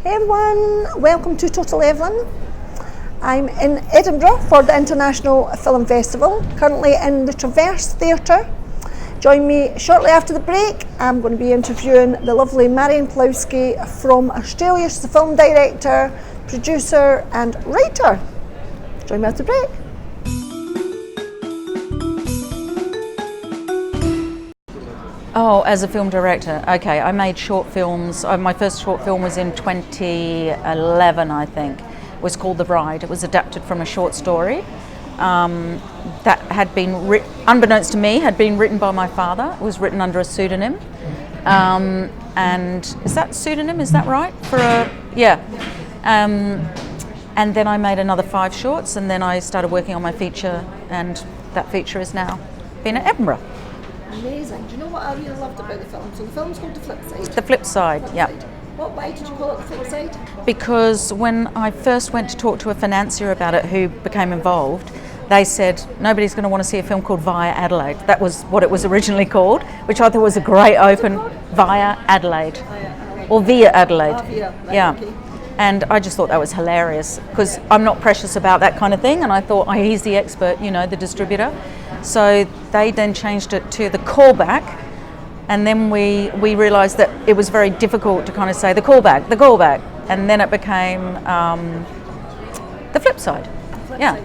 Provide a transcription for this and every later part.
Hey everyone, welcome to Total Evelyn. I'm in Edinburgh for the International Film Festival, currently in the Traverse Theatre. Join me shortly after the break. I'm going to be interviewing the lovely Marion Pilowsky from Australia. She's a film director, producer and writer. Join me after the break. Oh, as a film director, okay. I made short films. My first short film was in 2011, I think. It was called The Bride. It was adapted from a short story that had been, unbeknownst to me, had been written by my father. It was written under a pseudonym. And is that pseudonym? Is that right? Yeah. And then I made another 5 shorts, and then I started working on my feature, and that feature has now been at Edinburgh. Amazing. Do you know what I really loved about the film? So the film's called The Flipside. The Flipside, yeah. Why did you call it The Flipside? Because when I first went to talk to a financier about it who became involved, they said nobody's going to want to see a film called Via Adelaide. That was what it was originally called, which I thought was a great open. Via Adelaide. Or Via Adelaide. Yeah. Okay. And I just thought that was hilarious because I'm not precious about that kind of thing, and I thought, he's the expert, the distributor. So they then changed it to The Callback, and then we realised that it was very difficult to kind of say the callback, and then it became The Flipside. Yeah.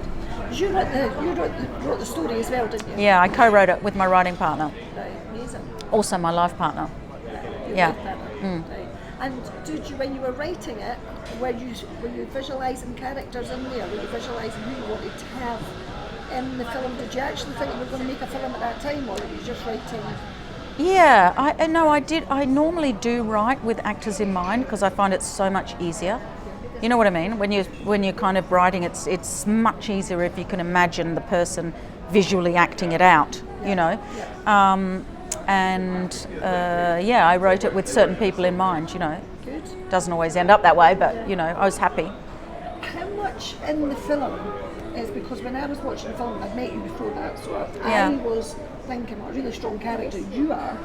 You wrote the story as well, didn't you? Yeah, I co-wrote it with my writing partner. Right, amazing. Also my life partner. Yeah. Mm. Right. And did you, when you were writing it, were you visualising characters in there? Were you visualising who you wanted to have in the film? Did you actually think you were going to make a film at that time, or were you just writing? Yeah, I did. I normally do write with actors in mind because I find it so much easier. You know what I mean? When you're kind of writing, it's much easier if you can imagine the person visually acting it out. Yeah. I wrote it with certain people in mind. Good. Doesn't always end up that way, but I was happy. How much in the film is, because when I was watching the film, I'd met you before that, so Yeah. I was thinking what a really strong character you are,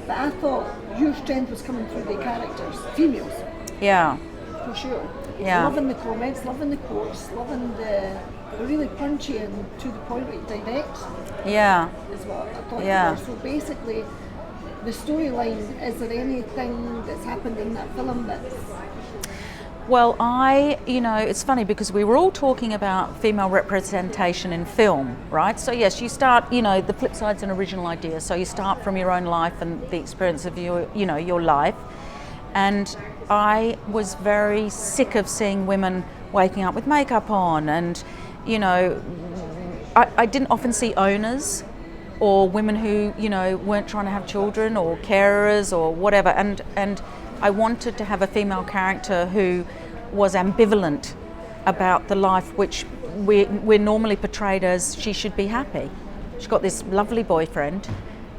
but I thought your strength was coming through the characters, females. Yeah. For sure. Yeah. Loving the comments, loving the quotes, loving the really punchy and to the point what you direct. Yeah. Is what I thought. Yeah. You were. So basically, the storyline, is there anything that's happened in that film that's... Well, it's funny because we were all talking about female representation in film, right? So yes, you start, the flip side's an original idea. So you start from your own life and the experience of your life. And I was very sick of seeing women waking up with makeup on, and I didn't often see owners or women who weren't trying to have children, or carers or whatever, and I wanted to have a female character who was ambivalent about the life which we're normally portrayed as she should be happy. She's got this lovely boyfriend,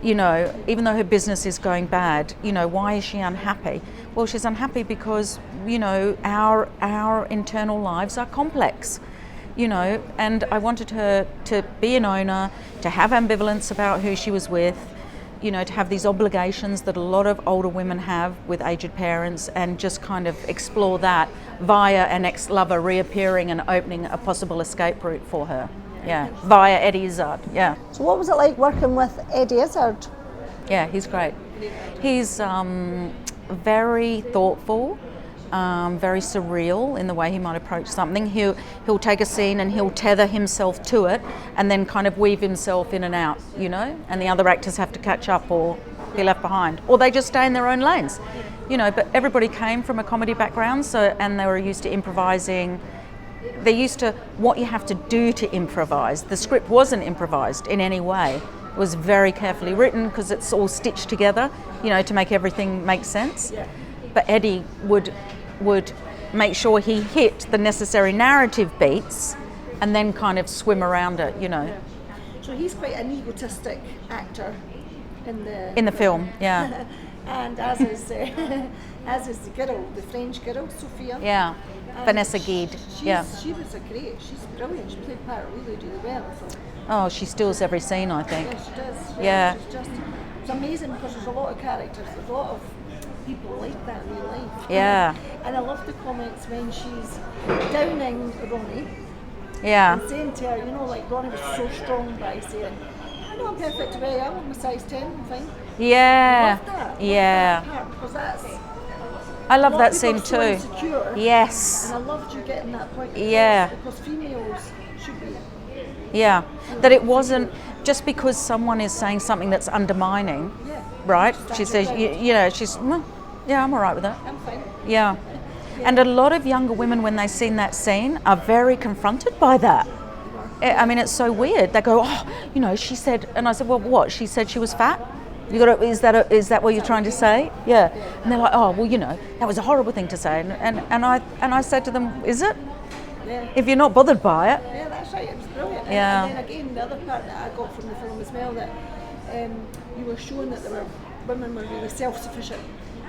even though her business is going bad, why is she unhappy? Well, she's unhappy because, our internal lives are complex, and I wanted her to be an owner, to have ambivalence about who she was with, to have these obligations that a lot of older women have with aged parents, and just kind of explore that via an ex-lover reappearing and opening a possible escape route for her. Yeah, via Eddie Izzard, yeah. So what was it like working with Eddie Izzard? Yeah, he's great. He's very thoughtful, very surreal in the way he might approach something. He'll take a scene and he'll tether himself to it and then kind of weave himself in and out, and the other actors have to catch up or be left behind. Or they just stay in their own lanes, but everybody came from a comedy background, and they were used to improvising. They're used to what you have to do to improvise. The script wasn't improvised in any way. It was very carefully written because it's all stitched together, to make everything make sense. Yeah. But Eddie would make sure he hit the necessary narrative beats and then kind of swim around it, Yeah. So he's quite an egotistic actor in the film, yeah. And as is the girl, the French girl, Sophia. Yeah. Vanessa Guide. Yeah. She's brilliant. She played part really well. So. Oh, she steals every scene, I think. Yeah, she does. Yeah. It's amazing because there's a lot of characters. There's a lot of people like that in real life. Yeah. And I love the comments when she's downing Ronnie. Yeah. And saying to her, you know, like Ronnie was so strong by saying, I know I'm perfect today, I'm a size 10, I'm fine. Yeah. Love that. Yeah. Love that part, because that's... I love a lot that of people scene are too. so insecure, Yes. and I loved you getting that point across, Yeah. because females should be. Yeah. That it wasn't just because someone is saying something that's undermining, Yeah. right? Stand She your says, ground. she's, yeah, I'm all right with that. I'm fine. Yeah. And a lot of younger women, when they've seen that scene, are very confronted by that. I mean, it's so weird. They go, oh, you know, she said, and I said, well, what? She said she was fat? You got to, is that what you're trying to say? Yeah. And they're like, oh, well, you know, that was a horrible thing to say. And I said to them, is it? Yeah. If you're not bothered by it. Yeah, that's right. It was brilliant. Yeah. And then again, the other part that I got from the film as well, that you were showing that women were really self-sufficient.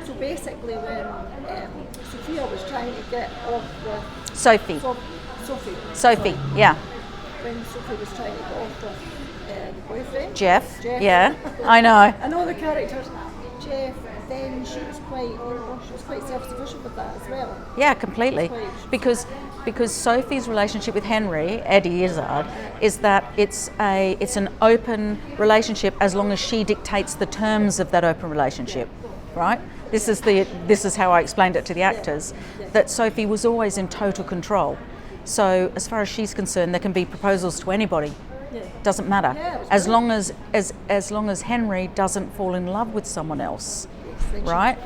So basically, when Sophia was trying to get off with Sophie. Sophie. Yeah. When Sophie was trying to get off with the boyfriend. Jeff. Yeah. I know. And all the characters. Jeff. Then she was quite self-sufficient with that as well. Yeah, completely. Because Sophie's relationship with Henry, Eddie Izzard, is that it's an open relationship as long as she dictates the terms of that open relationship, right? This is how I explained it to the actors, that Sophie was always in total control. So as far as she's concerned, there can be proposals to anybody. Doesn't matter, as long as Henry doesn't fall in love with someone else. Right,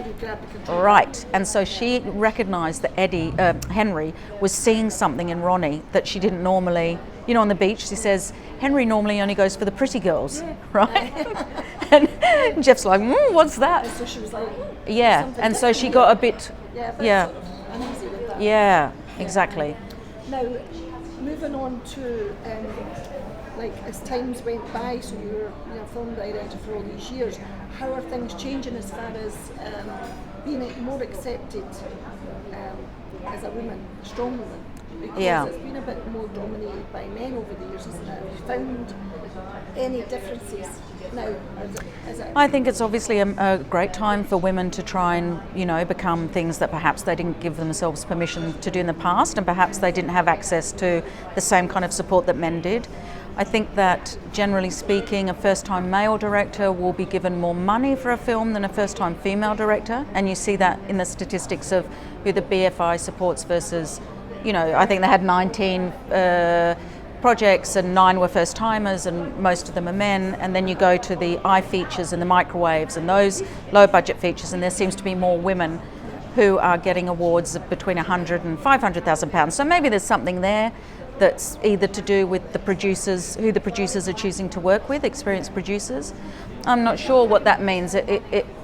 right, and so she recognised that Henry was seeing something in Ronnie that she didn't normally. You know, on the beach, she says Henry normally only goes for the pretty girls, right? And Jeff's like, what's that? And so she was like, yeah, and so she got a bit, uneasy with that. Yeah, exactly. Now, moving on to like as times went by, so you were a film director for all these years, how are things changing as far as being more accepted as a woman, a strong woman? Because it's been a bit more dominated by men over the years, isn't it? Have you found any differences now? Is it? I think it's obviously a great time for women to try and, you know, become things that perhaps they didn't give themselves permission to do in the past, and perhaps they didn't have access to the same kind of support that men did. I think that, generally speaking, a first-time male director will be given more money for a film than a first-time female director, and you see that in the statistics of who the BFI supports versus, you know, I think they had 19 projects and 9 were first-timers and most of them are men, and then you go to the features and the microwaves and those low-budget features, and there seems to be more women who are getting awards of between £100,000 and £500,000. So maybe there's something there that's either to do with the producers, who the producers are choosing to work with, experienced producers. I'm not sure what that means.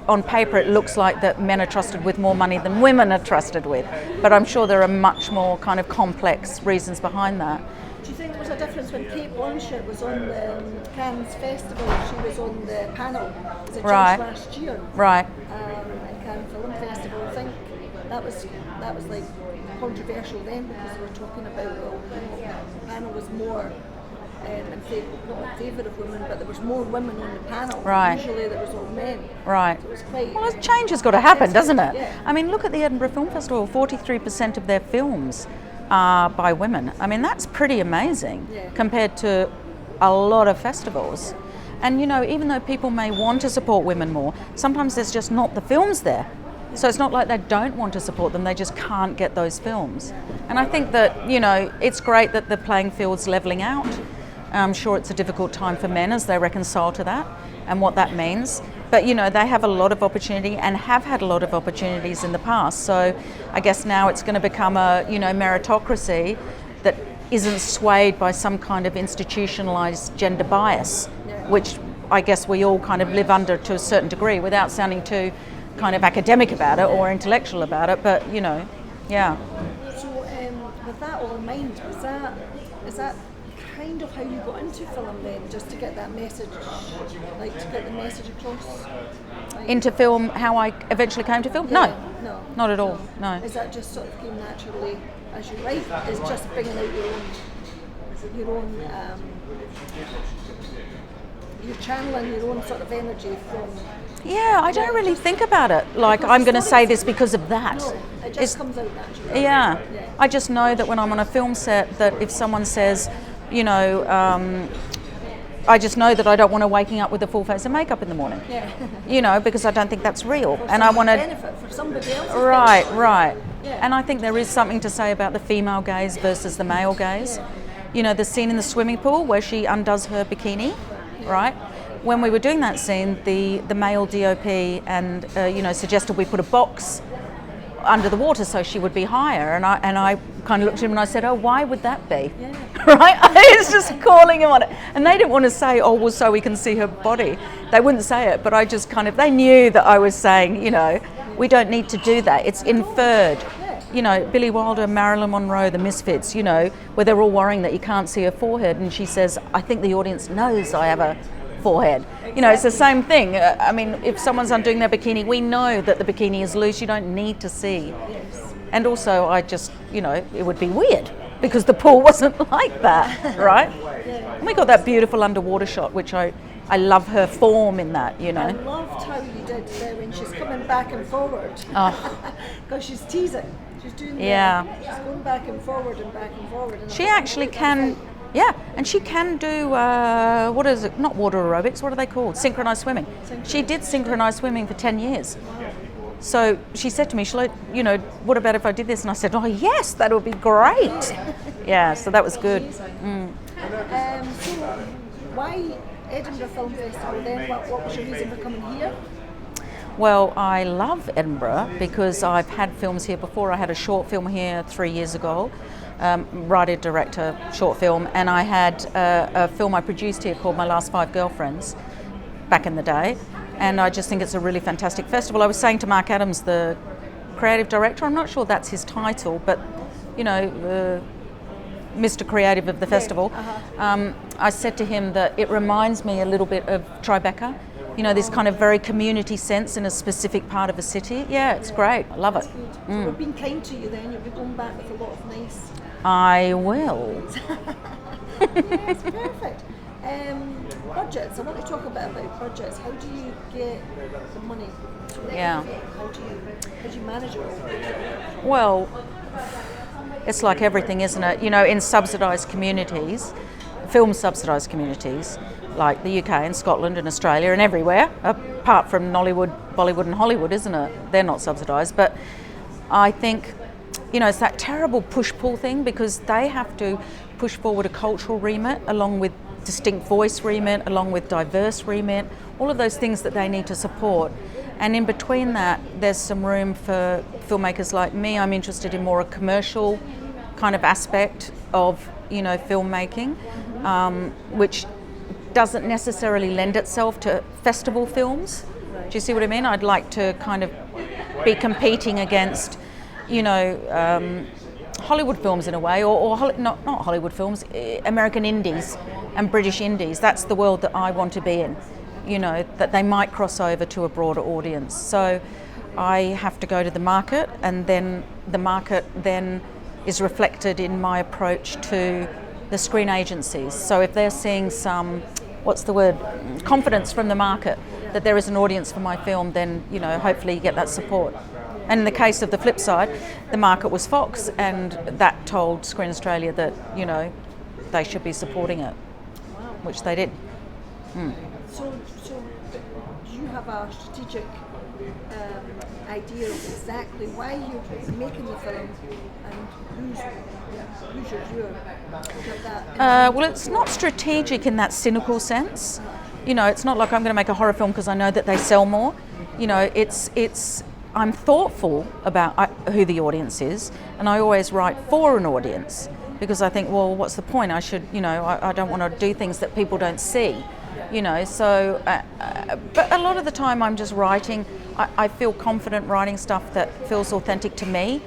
On paper it looks like that men are trusted with more money than women are trusted with, but I'm sure there are much more kind of complex reasons behind that. Do you think there was a difference when Kate Blanchett was on the Cannes Festival? She was on the panel as a judge last year. Right. At Cannes Film Festival. I think that was like controversial then, because they were talking about, well, the panel was more not in favour of women, but there was more women on the panel. Right. Usually there was all men. Right. So it was quite, well, change has got to happen, doesn't it? Yeah. I mean, look at the Edinburgh Film Festival. 43% of their films are by women. I mean, that's pretty amazing compared to a lot of festivals. And, you know, even though people may want to support women more, sometimes there's just not the films there. So it's not like they don't want to support them, they just can't get those films. And I think that, you know, it's great that the playing field's levelling out. I'm sure it's a difficult time for men as they reconcile to that and what that means. But, you know, they have a lot of opportunity and have had a lot of opportunities in the past. So I guess now it's going to become a, you know, meritocracy that isn't swayed by some kind of institutionalised gender bias, which I guess we all kind of live under to a certain degree without sounding too kind of academic about it or intellectual about it, but you know, yeah. So with that all in mind, is that kind of how you got into film then, just to get that message, like to get the message across? Like, into film, how I eventually came to film? No, not at all, no. Is that just sort of came naturally as you write? Is just bringing out your own you're channeling your own sort of energy from Yeah, I don't really think about it. Like, I'm going to say this because of that. No, it just comes out naturally. Yeah. I just know that when I'm on a film set, that if someone says, you know, I just know that I don't want to waking up with a full face of makeup in the morning. Yeah. You know, because I don't think that's real. For And I want to benefit for somebody else. Right. Yeah. And I think there is something to say about the female gaze versus the male gaze. Yeah. You know, the scene in the swimming pool where she undoes her bikini, right? When we were doing that scene, the male DOP and you know, suggested we put a box under the water so she would be higher, and I kind of looked at him and I said, oh, why would that be? Yeah. Right? I was just calling him on it, and they didn't want to say, oh, well, so we can see her body. They wouldn't say it, but I just kind of, they knew that I was saying, you know, we don't need to do that. It's inferred. You know, Billy Wilder, Marilyn Monroe, the Misfits, you know, where they're all worrying that you can't see her forehead, and she says, I think the audience knows I have a forehead. You know, it's the same thing. I mean, if someone's undoing their bikini, we know that the bikini is loose. You don't need to see. Yes. And also, I just, you know, it would be weird because the pool wasn't like that, right? Yeah. And we got that beautiful underwater shot, which I love her form in that, you know. I loved how you did there when she's coming back and forward. Oh. Because she's teasing. She's doing she's going back and forward and back and forward. And She actually can, yeah, and she can do, what is it, not water aerobics, what are they called? Synchronized swimming. She did synchronized swimming for 10 years. Wow. So she said to me, you know, what about if I did this? And I said, oh yes, that would be great. Yeah, so that was good. So why Edinburgh Film Festival then? What was your reason for coming here? Well, I love Edinburgh because I've had films here before. I had a short film here 3 years ago, writer, director, short film, and I had a film I produced here called My Last Five Girlfriends back in the day, and I just think it's a really fantastic festival. I was saying to Mark Adams, the creative director, I'm not sure that's his title, but you know, Mr. Creative of the festival, I said to him that it reminds me a little bit of Tribeca. You know, this kind of very community sense in a specific part of a city. Yeah, it's great. I love it. So we've been kind to you then. You'll be going back with a lot of nice. I will. Yes, perfect. Budgets. I want to talk a bit about budgets. How do you get the money to make Yeah. it? How do you manage it all? Well, it's like everything, isn't it? You know, in subsidised communities, film subsidised communities, like the UK and Scotland and Australia and everywhere, apart from Nollywood, Bollywood and Hollywood, isn't it? They're not subsidised. But I think, you know, it's that terrible push-pull thing because they have to push forward a cultural remit along with distinct voice remit, along with diverse remit, all of those things that they need to support. And in between that, there's some room for filmmakers like me. I'm interested in more a commercial kind of aspect of, you know, filmmaking, which doesn't necessarily lend itself to festival films. Do you see what I mean? I'd like to kind of be competing against, you know, Hollywood films in a way, or not Hollywood films, American indies and British indies. That's the world that I want to be in, you know, that they might cross over to a broader audience. So I have to go to the market, and then the market then is reflected in my approach to the screen agencies. So if they're seeing some, confidence from the market that there is an audience for my film, then, you know, hopefully you get that support. And in the case of the Flipside, the market was Fox, and that told Screen Australia that, you know, they should be supporting it, which they did. So do you have a strategic idea of exactly why you're making the film and who's your viewer? Like that? Well, it's not strategic in that cynical sense. You know, it's not like I'm going to make a horror film because I know that they sell more. You know, it's I'm thoughtful about who the audience is, and I always write for an audience because I think, well, what's the point? I should, you know, I don't want to do things that people don't see. You know, so, but a lot of the time I'm just writing, I feel confident writing stuff that feels authentic to me.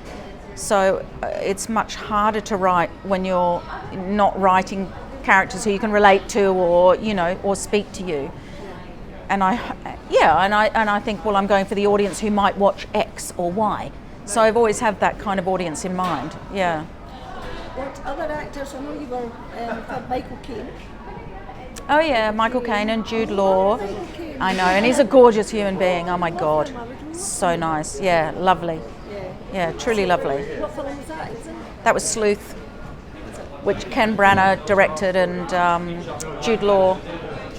So it's much harder to write when you're not writing characters who you can relate to, or, you know, or speak to you. And I think, well, I'm going for the audience who might watch X or Y. So I've always had that kind of audience in mind, yeah. What other actors? I know you were Michael Caine. Oh yeah, Michael Caine and Jude Law. I know, and he's a gorgeous human being. Oh my God, so nice. Yeah, lovely. Yeah, truly lovely. What film was that? That was Sleuth, which Ken Branagh directed, and Jude Law.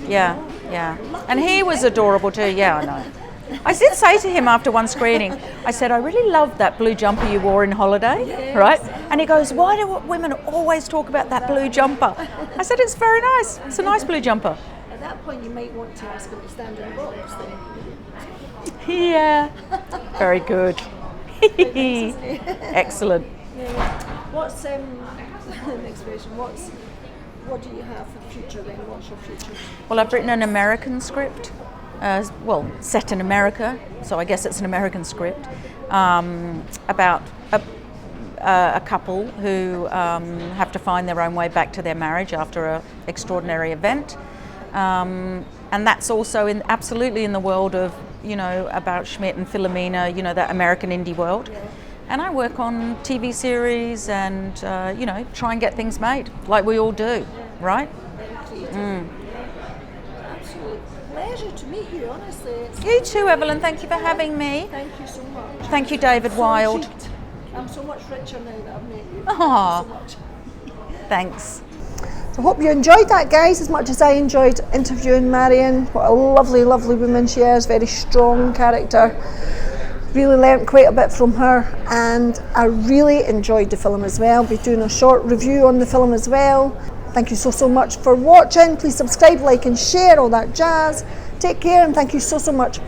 Yeah, yeah. And he was adorable too. Yeah, I know. I did say to him after one screening, I said, I really loved that blue jumper you wore in Holiday, right? And he goes, why do women always talk about that blue jumper? I said, it's very nice. It's a nice blue jumper. At that point, you might want to ask him to stand in the box then. Yeah. Very good. Excellent. Yeah. What's next question? What do you have for the future then? What's your future? Well, I've written an American script. Set in America, so I guess it's an American script, about a couple who have to find their own way back to their marriage after an extraordinary event. And that's also absolutely in the world of, about Schmidt and Philomena, that American indie world. And I work on TV series and, try and get things made, like we all do, right? Pleasure to meet you, honestly. You too, Evelyn. Thank you for having me. Thank you so much. Thank you, David Wilde. I'm so much richer now that I've met you. Aww. Thank you so much. Thanks. So I hope you enjoyed that, guys, as much as I enjoyed interviewing Marion. What a lovely, lovely woman she is. Very strong character. Really learnt quite a bit from her, and I really enjoyed the film as well. I'll be doing a short review on the film as well. Thank you so much for watching. Please subscribe, like and share, all that jazz. Take care and thank you so much.